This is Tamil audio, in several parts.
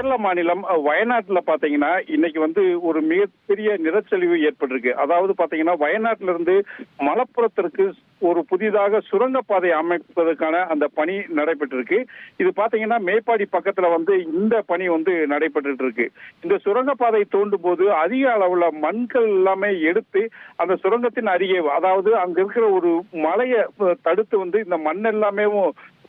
கேரள மாநிலம் வயநாட்டுல பாத்தீங்கன்னா இன்னைக்கு வந்து ஒரு மிகப்பெரிய நிலச்சரிவு ஏற்பட்டிருக்கு. அதாவது பாத்தீங்கன்னா வயநாட்டில இருந்து மலப்புரத்திற்கு ஒரு புதிதாக சுரங்கப்பாதை அமைப்பதற்கான அந்த பணி நடைபெற்றிருக்கு. இது பாத்தீங்கன்னா மேப்பாடி பக்கத்துல வந்து இந்த பணி வந்து நடைபெற்று இருக்கு. இந்த சுரங்கப்பாதை தோண்டும் போது அதிக அளவுல மண்கள் எல்லாமே எடுத்து அந்த சுரங்கத்தின் அருகே, அதாவது அங்க இருக்கிற ஒரு மலையை தடுத்து வந்து இந்த மண் எல்லாமே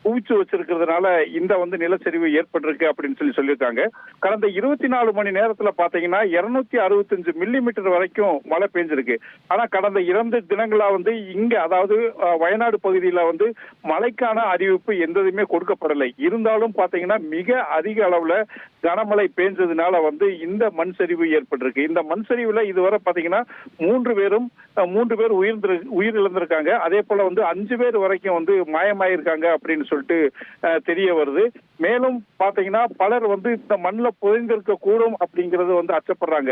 குவிச்சு வச்சிருக்கிறதுனால இந்த வந்து நிலச்சரிவு ஏற்பட்டிருக்கு அப்படின்னு சொல்லியிருக்காங்க. கடந்த 24 மணி நேரத்துல பாத்தீங்கன்னா 265 மில்லிமீட்டர் வரைக்கும் மழை பெஞ்சிருக்கு. ஆனா கடந்த 2 தினங்களா வந்து இங்க, அதாவது வயநாடு பகுதியில வந்து மழைக்கான அறிவிப்பு எந்ததுமே கொடுக்கப்படலை. இருந்தாலும் பாத்தீங்கன்னா மிக அதிக அளவுல கனமழை பெஞ்சதுனால வந்து இந்த மண் சரிவு ஏற்பட்டிருக்கு. இந்த மண் சரிவுல இதுவரை பாத்தீங்கன்னா 3 பேர் உயிரிழந்திருக்காங்க. அதே போல வந்து 5 பேர் வரைக்கும் வந்து மாயமாயிருக்காங்க அப்படின்னு சொல்லிட்டு தெரிய வருது. மேலும் பாத்தீங்கன்னா பலர் வந்து இந்த மண்ணில் புதைந்திருக்க கூடும் அப்படிங்கறது வந்து அச்சப்படுறாங்க.